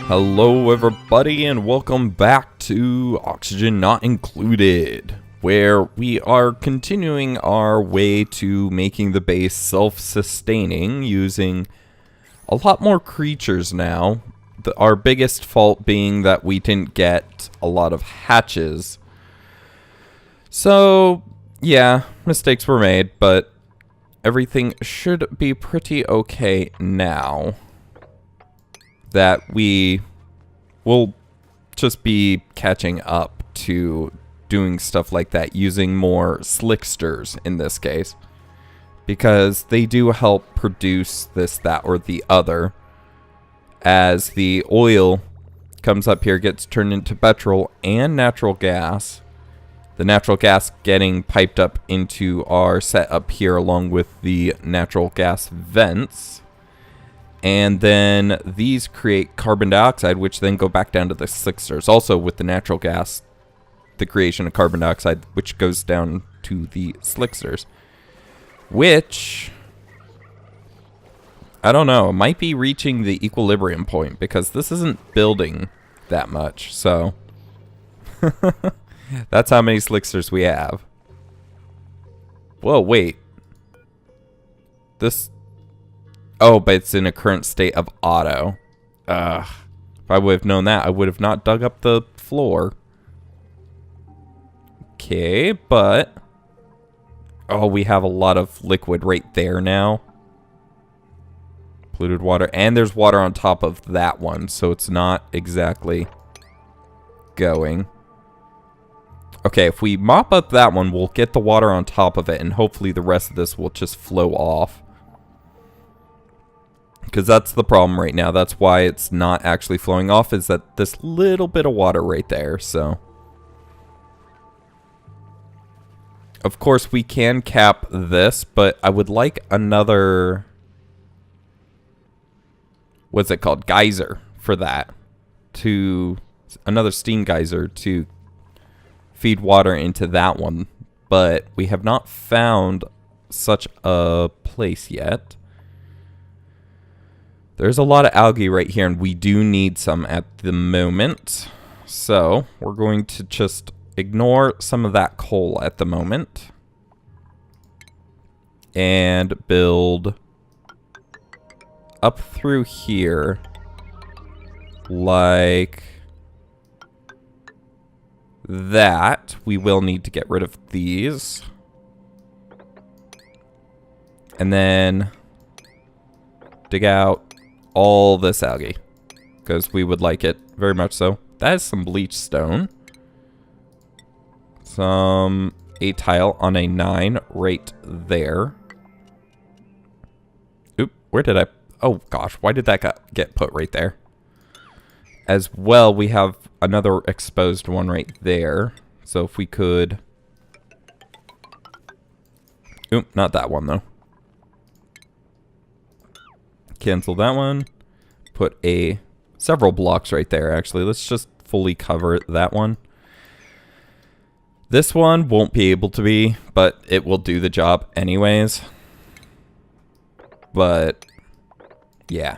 Hello everybody and welcome back to Oxygen Not Included, where we are continuing our way to making the base self-sustaining using a lot more creatures now. Our biggest fault being that we didn't get a lot of hatches. So, yeah, mistakes were made, but everything should be pretty okay now. That we will just be catching up to doing stuff like that, using more slicksters in this case, because they do help produce this, that, or the other. As the oil comes up here, gets turned into petrol and natural gas. The natural gas getting piped up into our setup here along with the natural gas vents. And then these create carbon dioxide, which then go back down to the slicksters. Also with the natural gas, the creation of carbon dioxide, which goes down to the slicksters. Which, I don't know, might be reaching the equilibrium point, because this isn't building that much. So, that's how many slicksters we have. Whoa, wait. This... Oh, but it's in a current state of auto. If I would have known that, I would have not dug up the floor. Okay, but... Oh, we have a lot of liquid right there now. Polluted water. And there's water on top of that one, so it's not exactly going. Okay, if we mop up that one, we'll get the water on top of it, and hopefully the rest of this will just flow off. Because that's the problem right now. That's why it's not actually flowing off, is that this little bit of water right there, so. Of course, we can cap this, but I would like another... What's it called? Geyser for that. Another steam geyser to feed water into that one. But we have not found such a place yet. There's a lot of algae right here, and we do need some at the moment. So, we're going to just ignore some of that coal at the moment. And build up through here. Like that. We will need to get rid of these. And then dig out all this algae, because we would like it very much so. That is some bleach stone. Some 8 tile on a 9 right there. Oop, where did I... Oh gosh, why did that get put right there? As well, we have another exposed one right there. So if we could... Oop, not that one though. Cancel that one. Put several blocks right there, actually. Let's just fully cover that one. This one won't be able to be, but it will do the job anyways. But, yeah.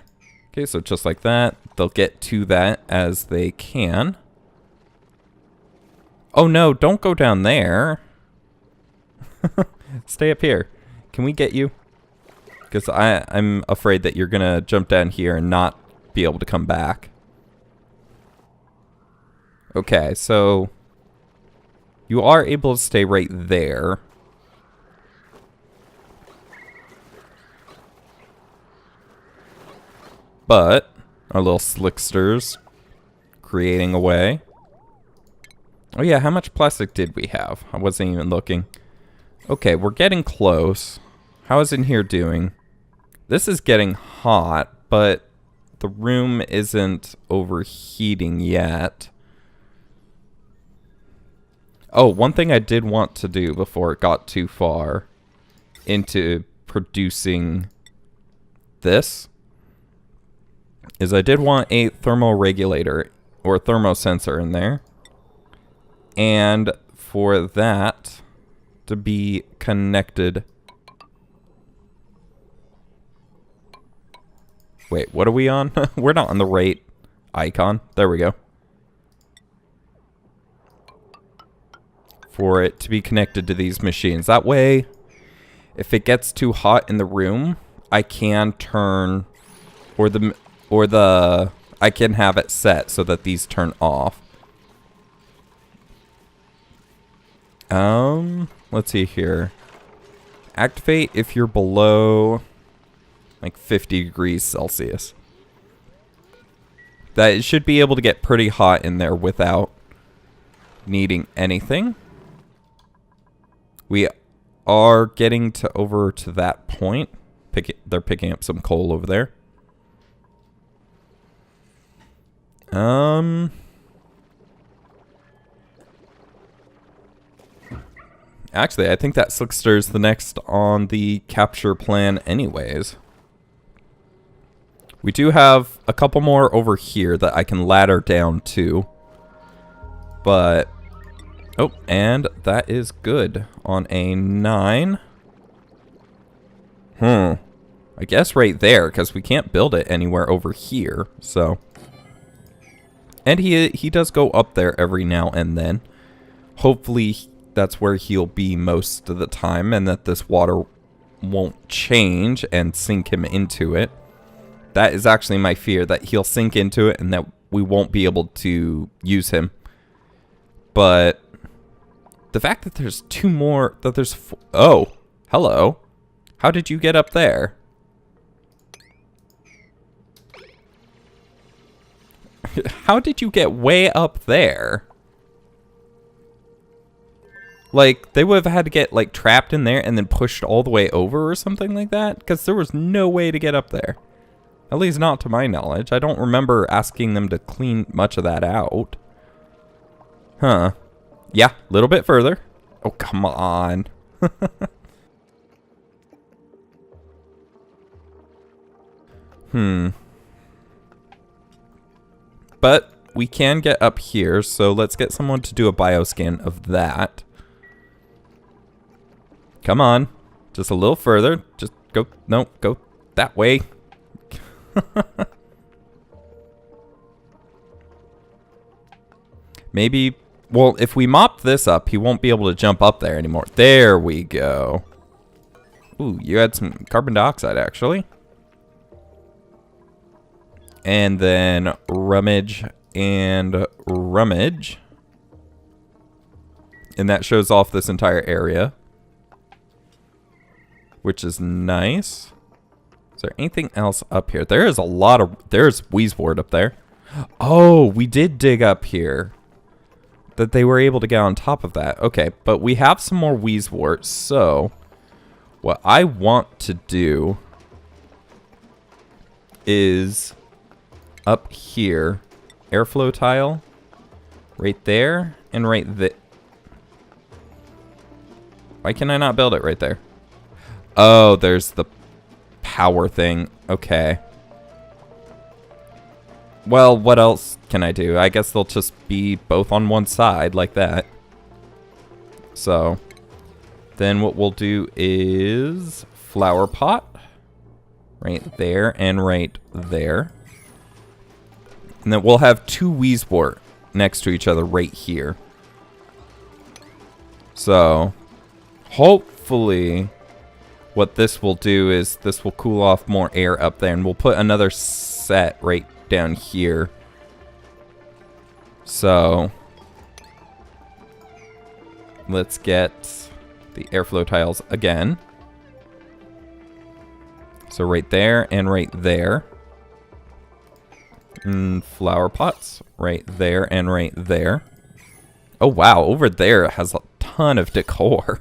Okay, so just like that. They'll get to that as they can. Oh no, don't go down there. Stay up here. Can we get you? Because I'm afraid that you're going to jump down here and not be able to come back. Okay, so you are able to stay right there. But our little slicksters creating a way. Oh yeah, how much plastic did we have? I wasn't even looking. Okay, we're getting close. How is in here doing? This is getting hot, but the room isn't overheating yet. Oh, one thing I did want to do before it got too far into producing this is I did want a thermoregulator or thermosensor in there. And for that to be connected Wait, what are we on? We're not on the right icon. There we go. For it to be connected to these machines. That way, if it gets too hot in the room, I can turn, I can have it set so that these turn off. Let's see here. Activate if you're below like 50 degrees Celsius. That it should be able to get pretty hot in there without needing anything. We are getting over to that point. They're picking up some coal over there. Actually, I think that Slickster's the next on the capture plan anyways. We do have a couple more over here that I can ladder down to. But, oh, and that is good on a 9. I guess right there, because we can't build it anywhere over here, so. And he does go up there every now and then. Hopefully that's where he'll be most of the time, and that this water won't change and sink him into it. That is actually my fear, that he'll sink into it and that we won't be able to use him. But the fact that there's two more, that there's oh, hello. How did you get up there? How did you get way up there? Like, they would have had to get, like, trapped in there and then pushed all the way over or something like that? Because there was no way to get up there. At least not to my knowledge. I don't remember asking them to clean much of that out. Huh. Yeah, a little bit further. Oh, come on. But we can get up here, so let's get someone to do a bioscan of that. Come on. Just a little further. Just go. No, go that way. Maybe, well, if we mop this up, he won't be able to jump up there anymore. There we go. Ooh, you had some carbon dioxide, actually. And then rummage and rummage. And that shows off this entire area, which is nice. Is there anything else up here? There is a lot of... There's Weeze up there. Oh, we did dig up here. That they were able to get on top of that. Okay, but we have some more Weeze, so... What I want to do... is... up here. Airflow tile. Right there. And right there. Why can I not build it right there? Oh, there's the... power thing. Okay. Well, what else can I do? I guess they'll just be both on one side like that. So, then what we'll do is flower pot right there and right there. And then we'll have two Weeze next to each other right here. So, hopefully what this will do is this will cool off more air up there, and we'll put another set right down here. So let's get the airflow tiles again. So right there and right there. And flower pots right there and right there. Oh wow, over there it has a ton of decor.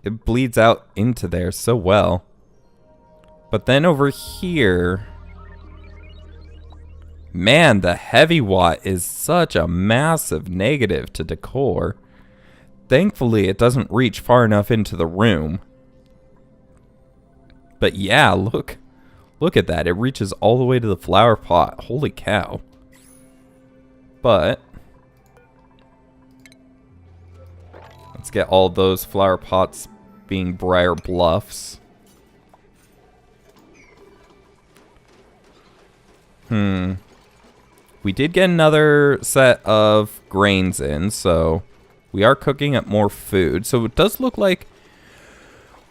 It bleeds out into there so well. But then over here, man, the heavy watt is such a massive negative to decor. Thankfully, it doesn't reach far enough into the room. But yeah, look at that. It reaches all the way to the flower pot. Holy cow. But let's get all those flower pots being Briar Bluffs. We did get another set of grains in, so we are cooking up more food. So it does look like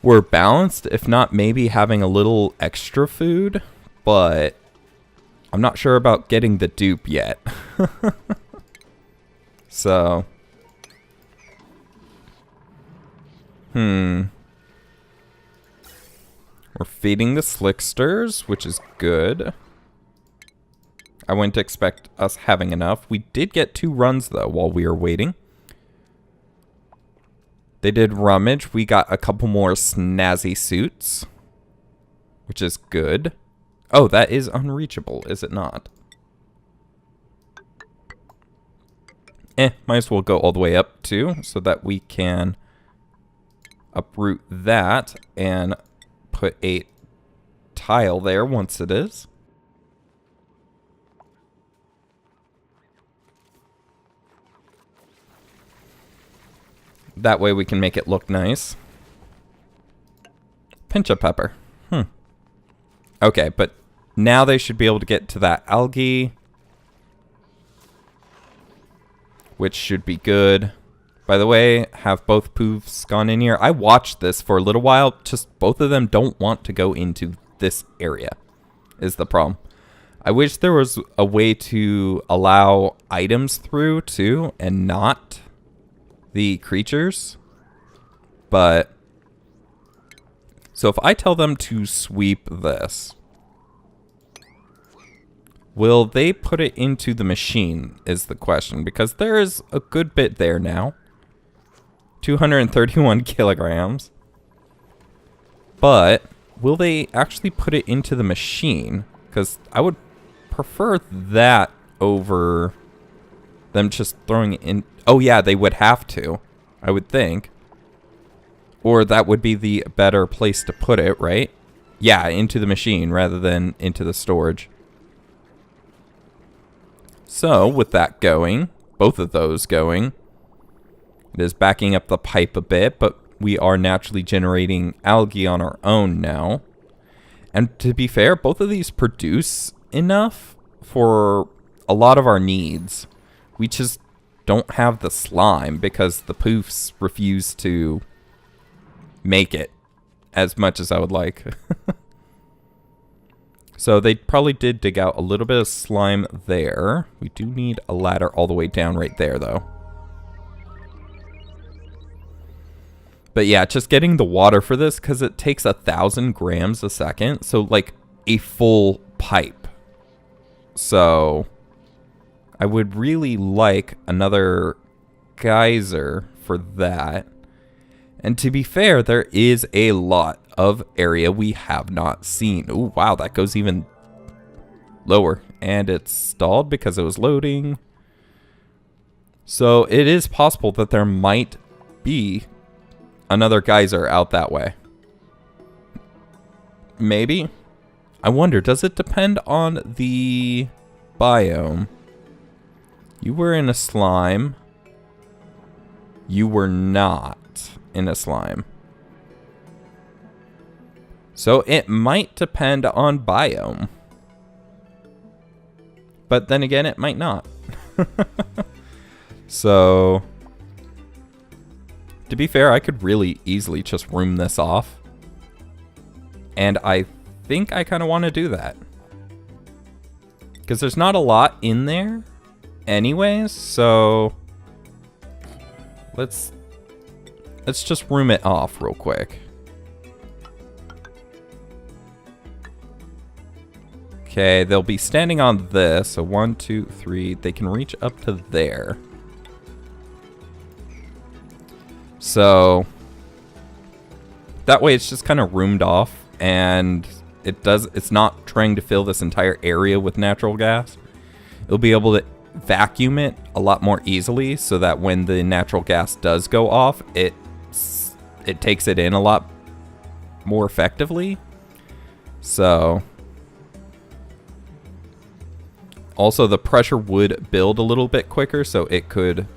we're balanced, if not maybe having a little extra food, but I'm not sure about getting the dupe yet. So, we're feeding the slicksters, which is good. I wouldn't expect us having enough. We did get 2 runs, though, while we were waiting. They did rummage. We got a couple more snazzy suits, which is good. Oh, that is unreachable, is it not? Might as well go all the way up, too, so that we can uproot that and put a tile there once it is. That way we can make it look nice. Pinch of pepper. Okay, but now they should be able to get to that algae, which should be good. By the way, have both poofs gone in here? I watched this for a little while. Just both of them don't want to go into this area is the problem. I wish there was a way to allow items through too and not the creatures. But so if I tell them to sweep this, will they put it into the machine is the question, because there is a good bit there now. 231 kilograms. But will they actually put it into the machine? Because I would prefer that over them just throwing it in. Oh yeah, they would have to, I would think. Or that would be the better place to put it, right? Yeah, into the machine rather than into the storage. So, with that going, both of those going, it is backing up the pipe a bit, but we are naturally generating algae on our own now. And to be fair, both of these produce enough for a lot of our needs. We just don't have the slime because the poofs refuse to make it as much as I would like. So they probably did dig out a little bit of slime there. We do need a ladder all the way down right there, though. But yeah, just getting the water for this, because it takes 1,000 grams a second. So, like, a full pipe. So, I would really like another geyser for that. And to be fair, there is a lot of area we have not seen. Oh, wow, that goes even lower. And it's stalled because it was loading. So it is possible that there might be another geyser out that way. Maybe. I wonder, does it depend on the biome? You were in a slime. You were not in a slime. So it might depend on biome. But then again, it might not. So, to be fair, I could really easily just room this off. And I think I kind of want to do that. Because there's not a lot in there anyways, so let's just room it off real quick. Okay, they'll be standing on this. So 1, 2, 3. They can reach up to there. So that way it's just kind of roomed off, and it's not trying to fill this entire area with natural gas. It'll be able to vacuum it a lot more easily, so that when the natural gas does go off, it takes it in a lot more effectively. So also the pressure would build a little bit quicker, so it could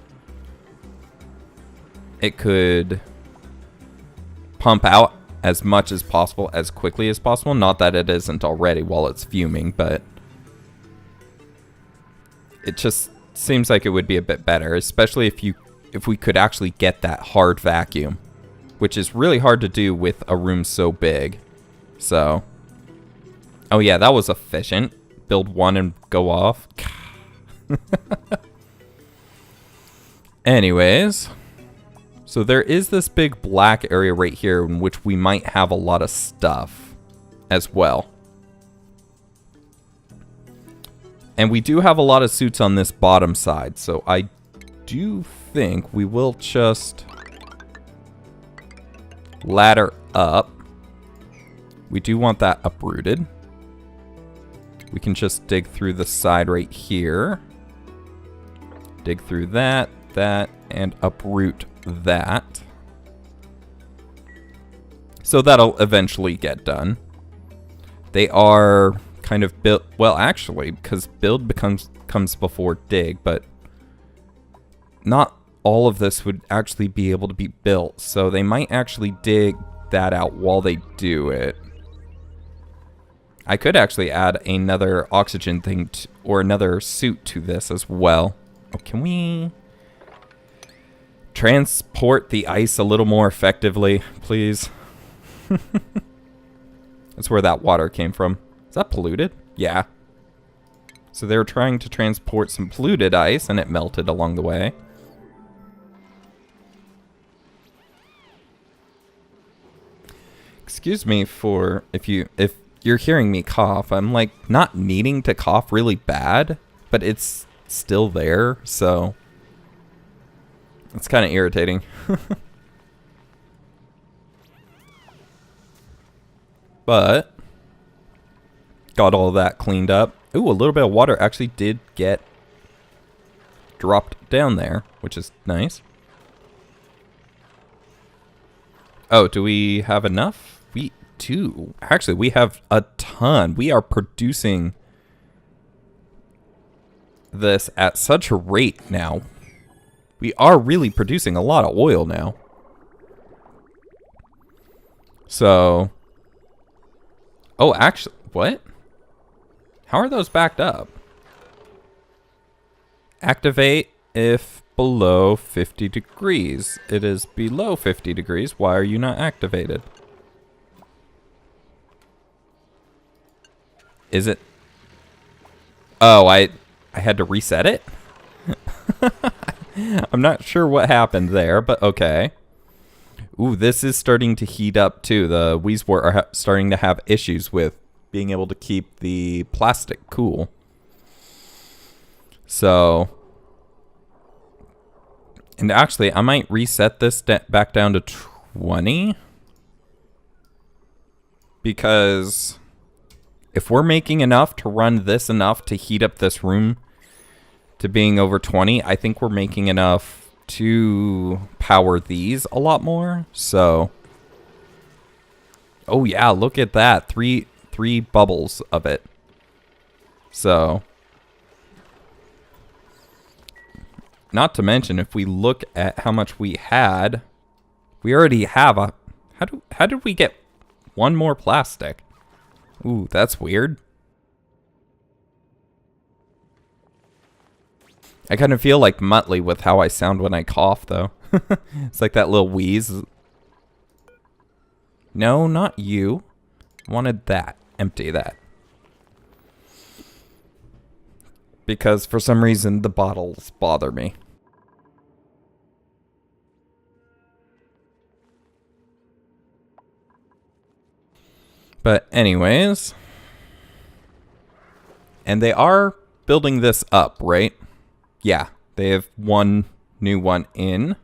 pump out as much as possible as quickly as possible. Not that it isn't already while it's fuming, but it just seems like it would be a bit better, especially if we could actually get that hard vacuum, which is really hard to do with a room so big. So, oh yeah, that was efficient. Build one and go off. Anyways, so there is this big black area right here in which we might have a lot of stuff as well. And we do have a lot of suits on this bottom side, so I do think we will just ladder up. We do want that uprooted. We can just dig through the side right here. Dig through that, and uproot that. So that'll eventually get done. They are kind of built, well actually, because build comes before dig, but not all of this would actually be able to be built, so they might actually dig that out while they do it. I could actually add another oxygen thing or another suit to this as well. Oh, can we transport the ice a little more effectively, please? That's where that water came from. Is that polluted? Yeah. So they were trying to transport some polluted ice, and it melted along the way. Excuse me for if you're hearing me cough. I'm like not needing to cough really bad, but it's still there, so it's kind of irritating. But got all that cleaned up. Ooh, a little bit of water actually did get dropped down there, which is nice. Oh, do we have enough? We do. Actually, we have a ton. We are producing this at such a rate now. We are really producing a lot of oil now. So, oh, actually, what? How are those backed up? Activate if below 50 degrees. It is below 50 degrees. Why are you not activated? Is it? Oh, I had to reset it? I'm not sure what happened there, but okay. Ooh, this is starting to heat up too. The Weeze Wort are starting to have issues with being able to keep the plastic cool. So, and actually, I might reset this back down to 20. Because if we're making enough to run this enough to heat up this room to being over 20, I think we're making enough to power these a lot more. So, oh yeah, look at that. Three bubbles of it. So, not to mention, if we look at how much we had, we already have a... How did we get one more plastic? Ooh, that's weird. I kind of feel like Muttley with how I sound when I cough, though. It's like that little wheeze. No, not you. Wanted that. Empty that. Because for some reason the bottles bother me. But anyways. And they are building this up, right? Yeah, they have one new one in.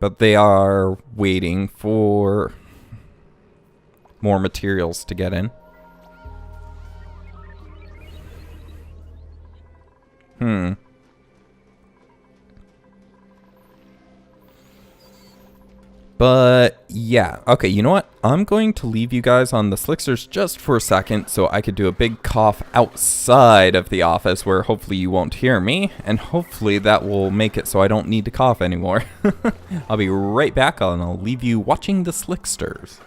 But they are waiting for more materials to get in. But yeah, okay, you know what? I'm going to leave you guys on the Slicksters just for a second so I could do a big cough outside of the office where hopefully you won't hear me, and hopefully that will make it so I don't need to cough anymore. I'll be right back and I'll leave you watching the Slicksters.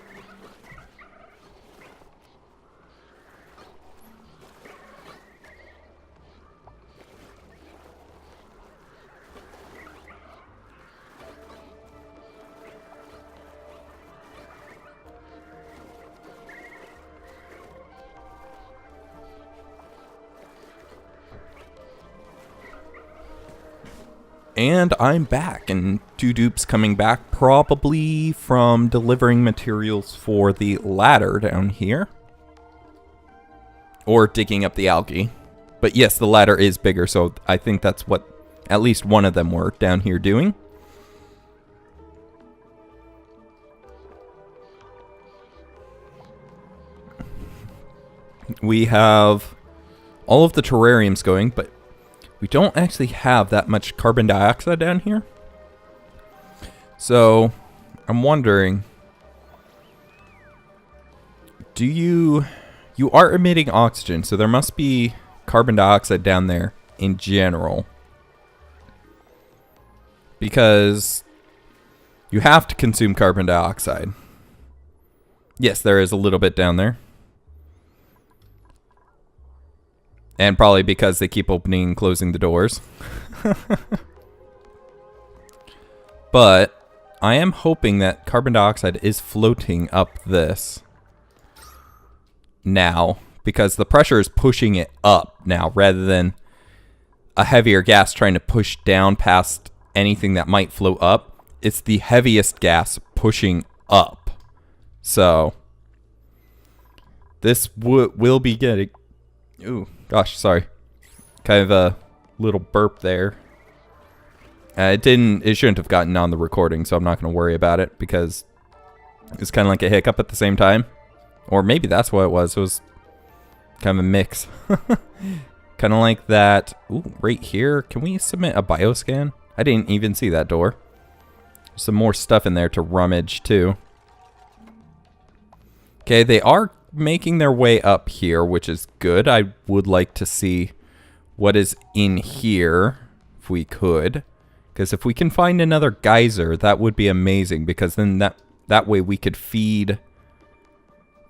And I'm back, and Two Dupes coming back probably from delivering materials for the ladder down here. Or digging up the algae. But yes, the ladder is bigger, so I think that's what at least one of them were down here doing. We have all of the terrariums going, but we don't actually have that much carbon dioxide down here. So, I'm wondering, do you are emitting oxygen, so there must be carbon dioxide down there in general. Because you have to consume carbon dioxide. Yes, there is a little bit down there. And probably because they keep opening and closing the doors. But I am hoping that carbon dioxide is floating up this now. Because the pressure is pushing it up now rather than a heavier gas trying to push down past anything that might float up. It's the heaviest gas pushing up. So this will be getting... Ooh. Gosh, sorry. Kind of a little burp there. It shouldn't have gotten on the recording, so I'm not going to worry about it because it's kind of like a hiccup at the same time. Or maybe that's what it was. It was kind of a mix. Kind of like that. Ooh, right here. Can we submit a bioscan? I didn't even see that door. There's some more stuff in there to rummage too. Okay, they are making their way up here, which is good. I would like to see what is in here, if we could. Because if we can find another geyser, that would be amazing. Because then that way we could feed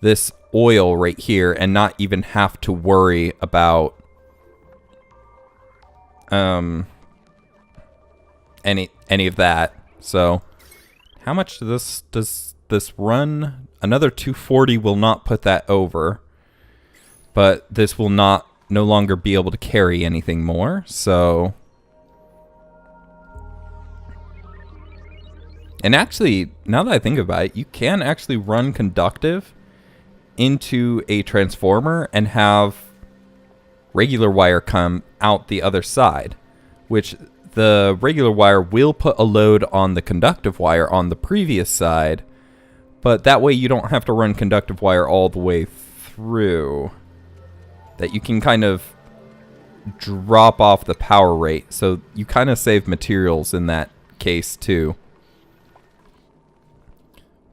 this oil right here and not even have to worry about any of that. So, how much does this run? Another 240 will not put that over, but this will no longer be able to carry anything more, so... And actually, now that I think about it, you can actually run conductive into a transformer and have regular wire come out the other side, which the regular wire will put a load on the conductive wire on the previous side. But that way you don't have to run conductive wire all the way through. That you can kind of drop off the power rate. So you kind of save materials in that case too.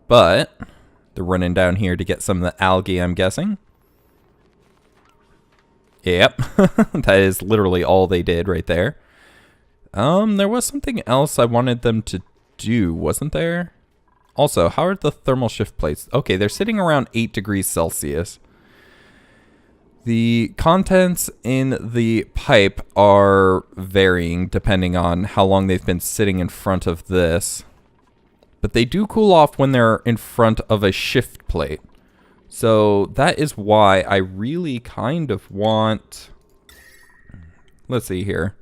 But they're running down here to get some of the algae, I'm guessing. Yep. That is literally all they did right there. There was something else I wanted them to do, wasn't there? Also, how are the thermal shift plates? Okay, they're sitting around 8 degrees Celsius. The contents in the pipe are varying depending on how long they've been sitting in front of this. But they do cool off when they're in front of a shift plate. So that is why I really kind of want... Let's see here.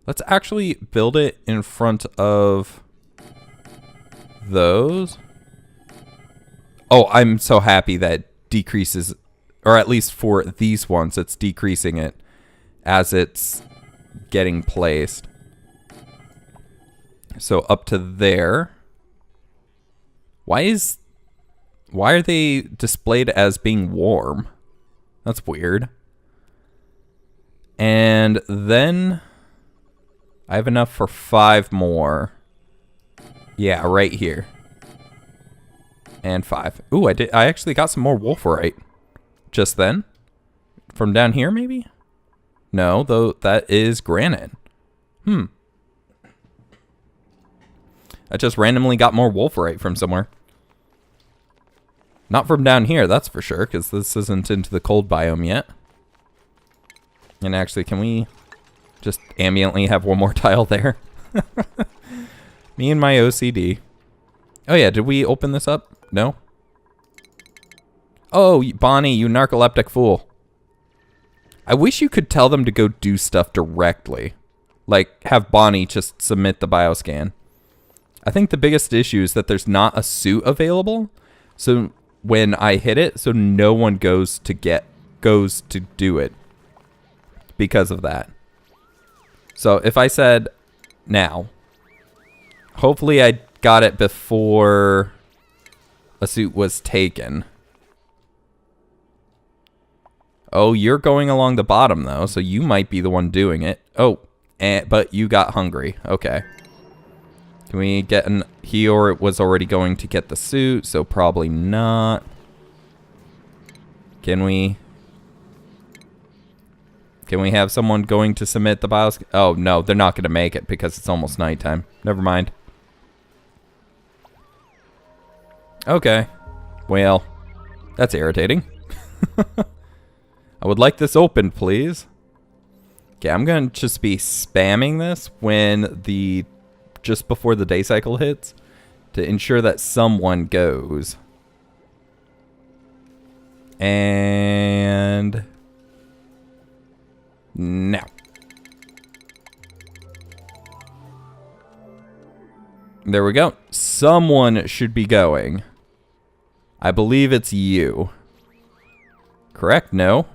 Let's actually build it in front of... those. Oh, I'm so happy that decreases, or at least for these ones, it's decreasing it as it's getting placed. So up to there. Why are they displayed as being warm? That's weird. And then I have enough for 5 more. Yeah, right here. And 5. Ooh, I actually got some more wolframite just then. From down here, maybe? No, though that is granite. I just randomly got more wolframite from somewhere. Not from down here, that's for sure, because this isn't into the cold biome yet. And actually, can we just ambiently have one more tile there? Me and my OCD. Oh yeah, did we open this up? No? Oh, Bonnie, you narcoleptic fool. I wish you could tell them to go do stuff directly. Like, have Bonnie just submit the bioscan. I think the biggest issue is that there's not a suit available. So when I hit it, so no one goes to do it because of that. So if I said now, hopefully I got it before a suit was taken. Oh, you're going along the bottom though, so you might be the one doing it. Oh, but you got hungry. Okay. Can we get an... He or it was already going to get the suit, so probably not. Can we have someone going to submit the bios... Oh, no, they're not going to make it because it's almost nighttime. Never mind. Okay. Well, that's irritating. I would like this open, please. Okay, I'm going to just be spamming this when the... just before the day cycle hits to ensure that someone goes. And now. There we go. Someone should be going. I believe it's you. Correct? No.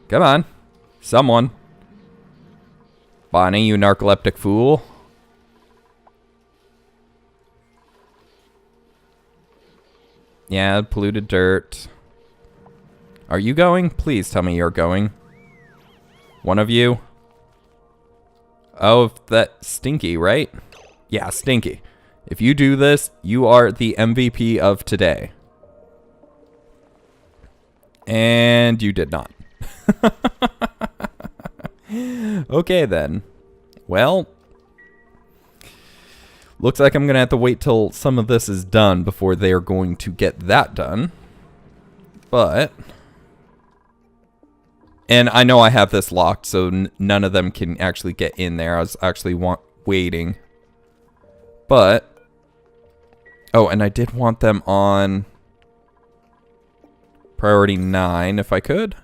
Come on. Someone. Bonnie, you narcoleptic fool. Yeah, polluted dirt. Are you going? Please tell me you're going. One of you. Oh, that Stinky, right? Yeah, Stinky. If you do this, you are the MVP of today. And you did not. Okay, then. Well, looks like I'm going to have to wait till some of this is done before they are going to get that done. But... And I know I have this locked, so none of them can actually get in there. I was actually waiting. But... Oh, and I did want them on... Priority 9, if I could.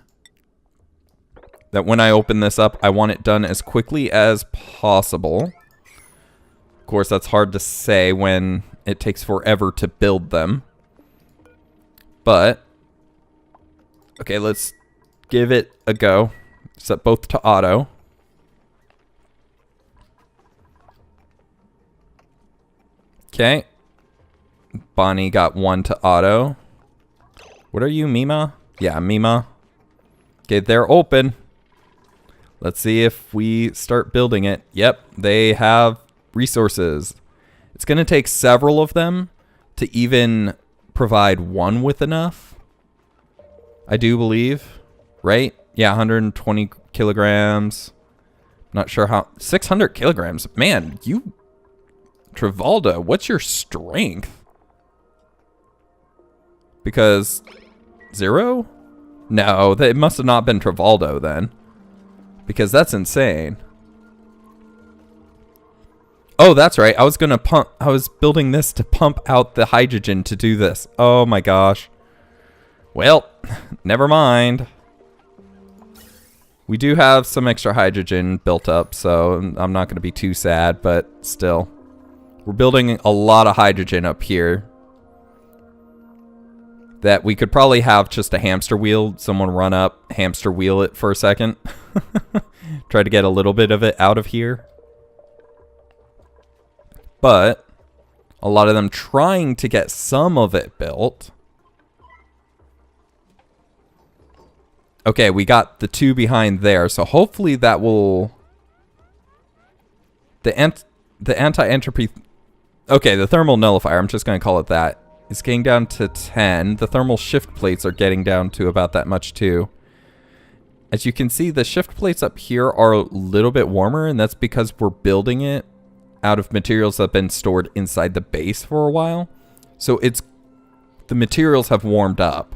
That when I open this up, I want it done as quickly as possible. Of course, that's hard to say when it takes forever to build them. But... Okay, let's give it a go. Set both to auto. Okay. Bonnie got one to auto. What are you, Mima? Yeah, Mima. Okay, they're open. Let's see if we start building it. Yep, they have resources. It's going to take several of them to even provide one with enough. I do believe. Right? Yeah, 120 kilograms. Not sure how... 600 kilograms. Man, you... Travolta, what's your strength? Because... 0? No, it must have not been Travolta then. Because that's insane. Oh, that's right. I was gonna pump... I was building this to pump out the hydrogen to do this. Oh my gosh. Well, never mind. We do have some extra hydrogen built up, so I'm not going to be too sad, but still. We're building a lot of hydrogen up here. That we could probably have just a hamster wheel. Someone run up, hamster wheel it for a second. Try to get a little bit of it out of here. But a lot of them trying to get some of it built. Okay, we got the two behind there, so hopefully that will... The anti-entropy... Okay, the thermal nullifier, I'm just going to call it that. It's getting down to 10. The thermal shift plates are getting down to about that much too. As you can see, the shift plates up here are a little bit warmer, and that's because we're building it out of materials that have been stored inside the base for a while. So it's... The materials have warmed up.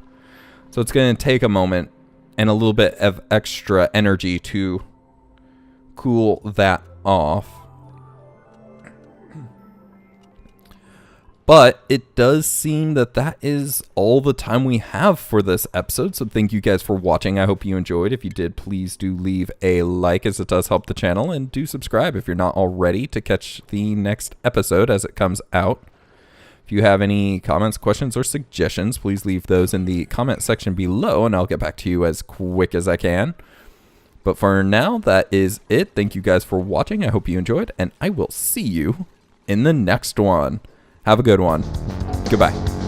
So it's going to take a moment and a little bit of extra energy to cool that off. But it does seem that that is all the time we have for this episode. So thank you guys for watching. I hope you enjoyed. If you did, please do leave a like, as it does help the channel. And do subscribe if you're not already, to catch the next episode as it comes out. If you have any comments, questions, or suggestions, please leave those in the comment section below, and I'll get back to you as quick as I can. But for now, that is it. Thank you guys for watching. I hope you enjoyed, and I will see you in the next one. Have a good one. Goodbye.